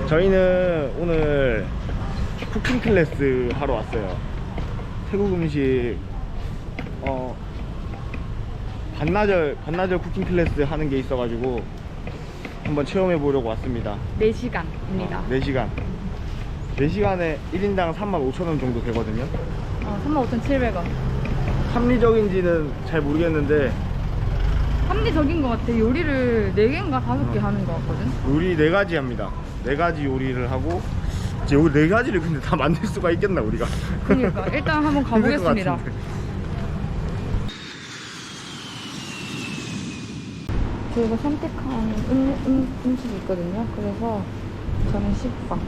저희는 오늘 쿠킹 클래스 하러 왔어요. 태국 음식 반나절 쿠킹 클래스 하는 게 있어가지고 한번 체험해 보려고 왔습니다. 4시간입니다. 4시간 4시간에 1인당 35,000원 정도 되거든요. 35,700원. 합리적인지는 잘 모르겠는데 합리적인 것 같아. 요리를 4개인가 5개 하는 것 같거든. 요리 4가지 합니다. 4가지 요리를 하고 이제 여기 4가지를 근데 다 만들 수가 있겠나 우리가? 그러니까 일단 한번 가보겠습니다. 힘들 것 같은데. 저희가 선택한 음식이 있거든요. 그래서 저는 식빵,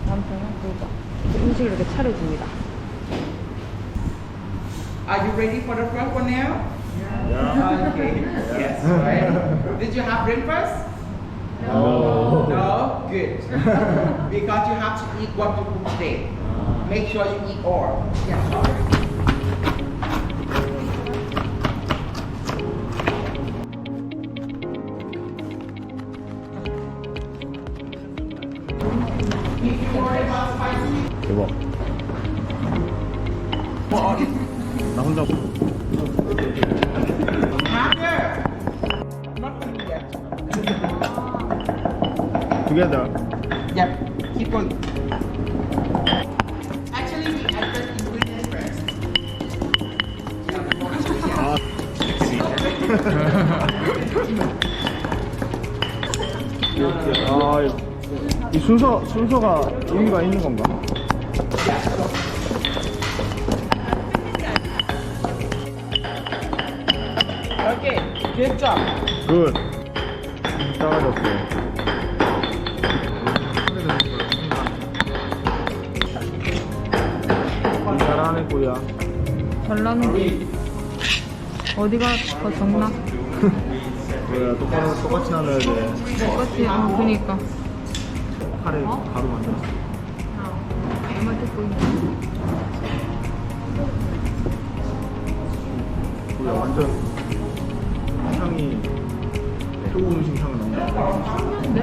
남편은 불닭. 음식을 이렇게 차려줍니다. Are you ready for the first one now? Yeah. Okay. Yes. Right. Did you have breakfast? No. No. Good. Because you have to eat what you cook today. Make sure you eat all. Yeah. If you worry about spicy, 대박. 나 혼자 after. Not eat yet. together. Yep. Keep going. Actually, we added ingredients first. 이 순서가 의미가 있는 건가? Okay. Good job. 굿. 작아졌어. 잘하네 꼬야. 잘나는데 어디가 더 적나? 뭐야 똑같이 나눠야 돼. 똑같이. 그니까. 카레 바로 만들었어. 정말 듣고 있네. 꼬야 완전 향이 태국 음식 향이 난다. 네?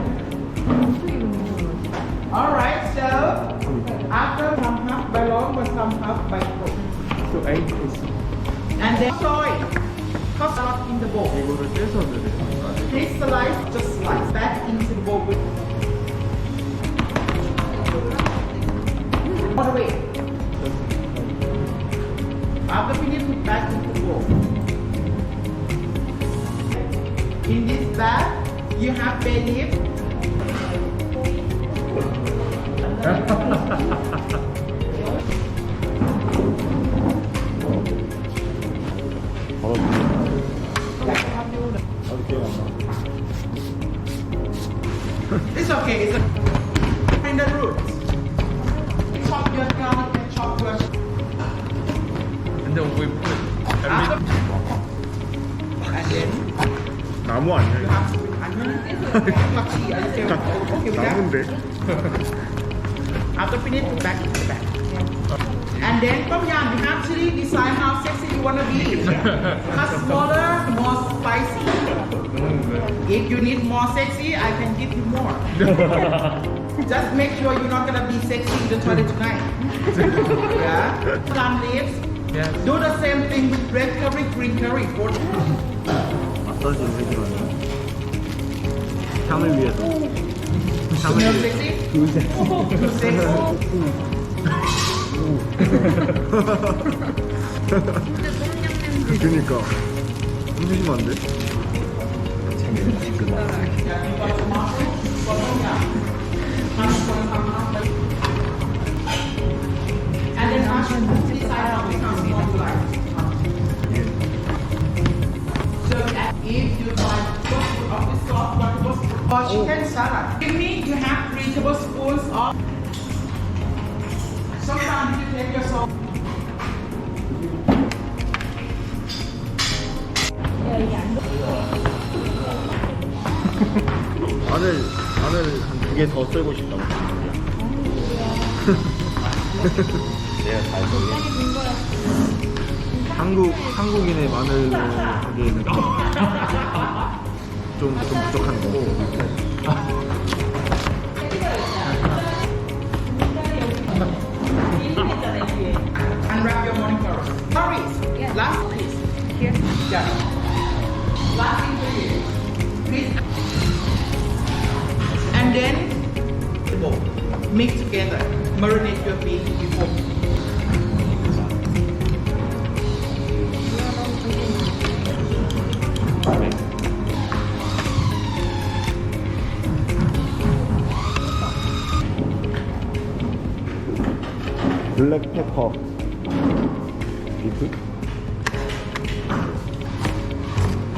어떻게 이런 거 먹어야지? Alright, so after some half by long but some half by cook. 또 에이트. And then soy. Cut out in the bowl. 이거를 떼서 넣어야 돼. Please slice, just slice that into the bowl with all the way. After finish, put back into the bowl. In this bag, you have bay leaf. It's okay. It's a find the roots. Chop your garlic and chop your. And then we put After, and then 나무 you 아니야? have to put onion. Pachi, are you okay with that? 나무인데? After finish, put back into the bag. And then tom yum, you have chili. Decide how sexy you wanna be. Cut smaller, more spicy. If you need more sexy, I can give you more. Just make sure you're not gonna be sexy in the toilet tonight. Yeah. Plum leaves. Yes. Do the same thing with red curry, green curry. Both. 마사지 해주면 향을 위해서. Smell sexy? Too sexy. 그니까 힘드시면 안 돼? And then decide how many times you like. So if you like of this sauce, what was or chicken salad. Give me, you have 3 tablespoons of. Sometimes you take your salt. 마늘 한 2개 더 썰고 싶다고. 내가 잘 썰게. 한국인의 마늘로 하기에는 좀 부족한 거고. then mix together. Marinate your beef before. 블랙페퍼 비프?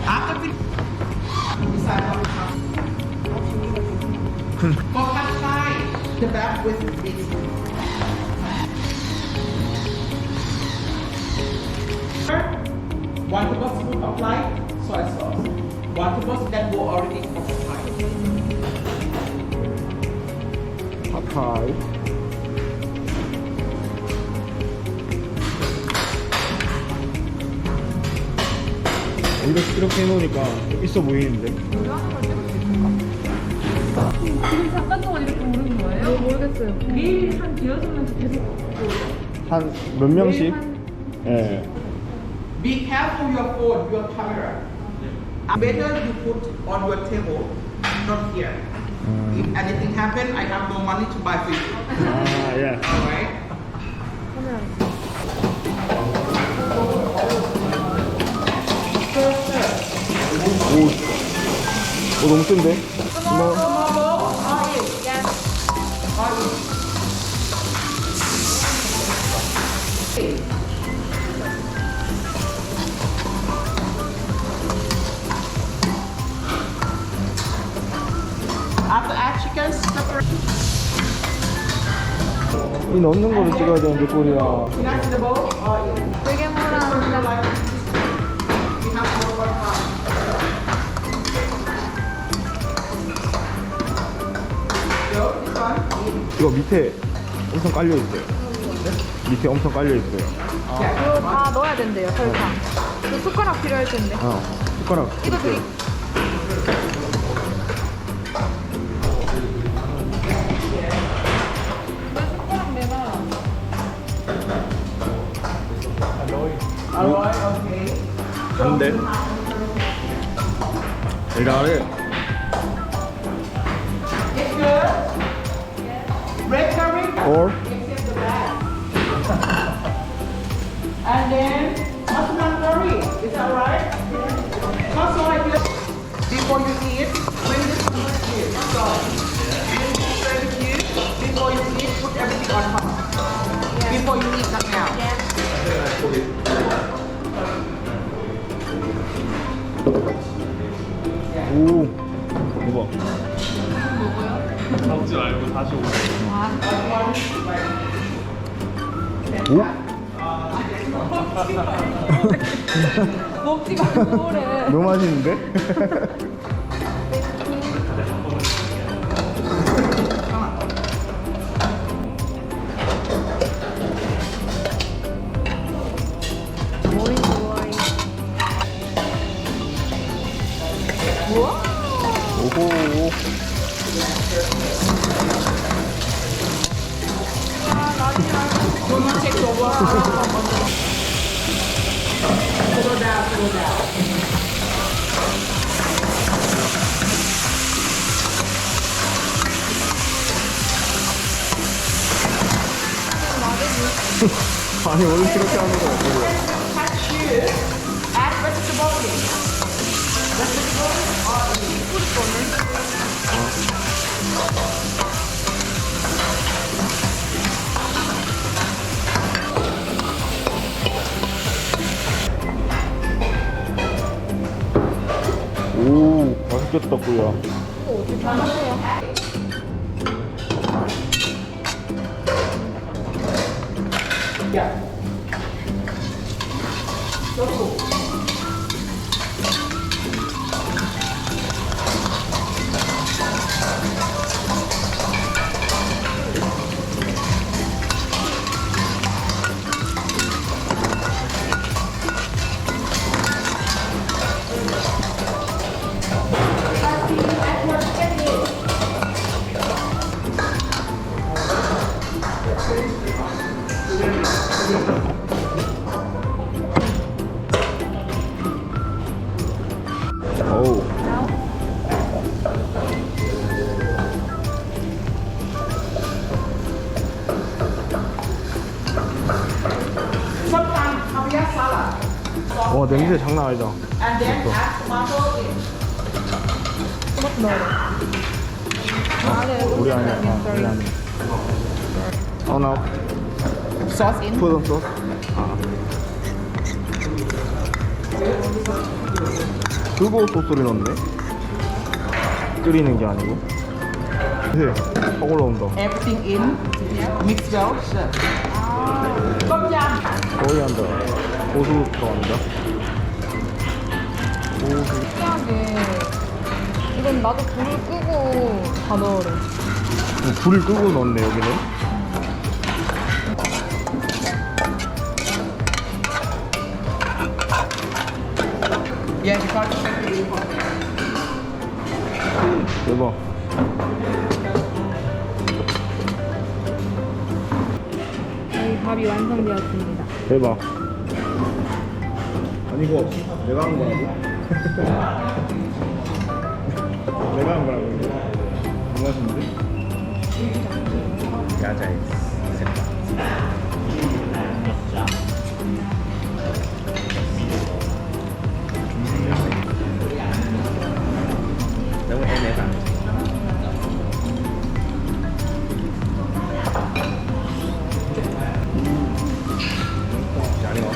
After we decide how to come. For pad thai, the back with this. One tablespoon apply soy sauce. One tablespoon that go already for Thai. 팟타이. 이렇게 해놓으니까 있어 보이는데. 지금 잠깐 동안 이렇게 오르는 거예요? 모르겠어요. 매일 한 대여섯 명씩 계속 한 몇 명씩? 예. Be careful your phone, your camera. Better you put on your table, not here. If anything happen, I have no money to buy for you. 아, 예. Alright? 오, 너무 센데? After add chicken, separate. 이 넣는 거를 찍어야 되는데, 꼬리야. Can I see the bowl? Oh, yeah. 되게 뭐라 Like, you have more for time. So, this one. 이거 밑에 엄청 깔려있어요. 밑에 엄청 깔려있어요. 이거 다 넣어야 된대요, 설탕. 또 숟가락 필요할 텐데. 숟가락. 이거 드리. Alright, okay. 근데 이거를 It's good. Red curry. or Except the back. And then mushroom curry. Is that right? Also, I feel before you eat, bring this to you. So, bring this barbecue. Before you eat, put everything on top. Before you eat, not now. 오 이거 먹지 말고 다시 오세요. 오? 먹지 말고 뭐래. 너무 맛있는데? 오호. Do not take over. Settle down, settle down. 아니 원래 그렇게 하는 거야. Cashew. Add vegetable in. Vegetable or 오 맛있겠다 꾸야. yeah. 냄새 장난 아니다. And then add tomato in. 토마토 넣어라. 우리 아니야. 우리 아니야. 나 Sauce in. 푸드 소스. 그거 소스를 넣네. 끓이는 게 아니고. 네, 확 올라온다. Everything in. Mix well. Sure. 코리안더 고수 들어갑니다. 고수. 신기하게 이건 나도 불을 끄고 다 넣으래. 불을 끄고 넣었네 여기는. Yeah, because 대박. 저희 밥이 완성되었습니다. 대박. 아니 이거 내가 한 거라고? 내가 한 거라고 이거? 너무 맛있는데? 야자이 너무 애매다. 잘 익어.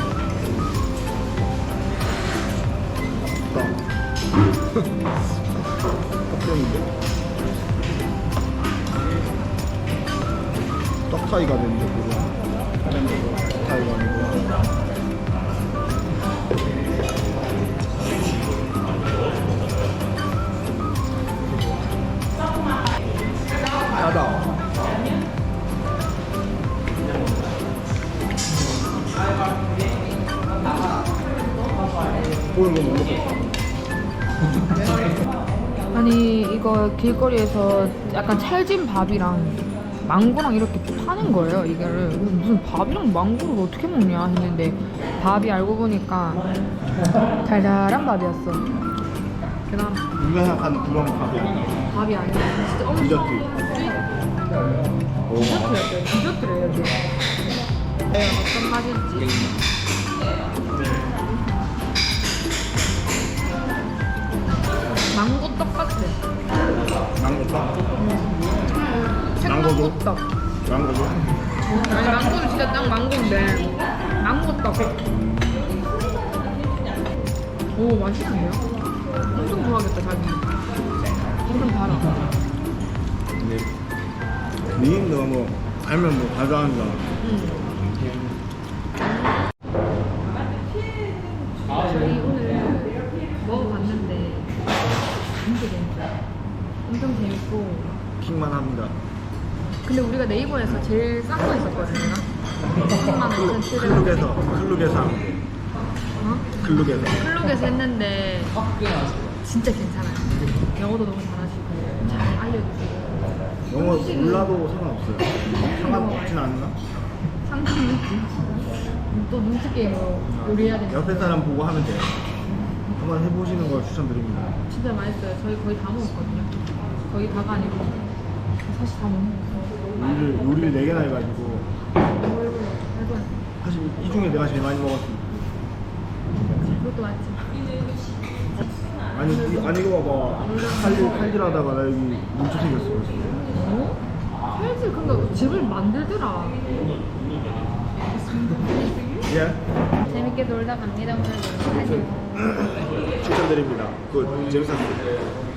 떡병인데? 떡타이가 됐는데 그거 떡타이가 아니고 짜다. 오늘 뭐 먹었어? 아니 이거 길거리에서 약간 찰진 밥이랑 망고랑 이렇게 파는 거예요. 이거를 무슨 밥이랑 망고를 어떻게 먹냐 했는데 밥이 알고 보니까 달달한 밥이었어. 그다음 우리가 생각하는 그런 카페 밥이 아니라 진짜 엄청 디저트였어요. 디저트래요 이게. 어떤 맛일지. 망고 떡 같아. 망고떡? 생망고 떡. 망고도? 아니 망고는 진짜 딱 망고인데 망고 떡. 오 맛있는데요? 엄청 좋아하겠다 자기. 엄청 달아. 근데 니인도 뭐 알면 뭐 가져가는가. 저희 오늘 먹어봤는데 진짜 재밌어요. 엄청 재밌고. 킹만 합니다. 근데 우리가 네이버에서 제일 싼 거 있었거든요. 35,700원. 클룩에서 한 게. 어? 클룩에서. 클룩에서 했는데 진짜 괜찮아요. 영어도 너무 잘하시고 잘 알려주시고. 영어 몰라도 상관없어요. 상관없진 않나? 상관없지. 또 눈치 게임으로 요리해야 되니까. 옆에 사람 보고 하면 돼요. 한번 해보시는 걸 추천드립니다. 진짜 맛있어요. 저희 거의 다 먹었거든요. 거의 다가 아니고 사실 다 못 먹었어요. 요리를 4개나 해가지고 사실 이 중에 내가 제일 많이 먹었습니다. 그것도 맞지. 아니 이거 봐봐. 칼질하다가 나 여기 뭉쳐 생겼어. 어? 칼질 근데 집을 만들더라. 예. 재밌게 놀다 갑니다 오늘. 추천드립니다. 굿 재밌었어요.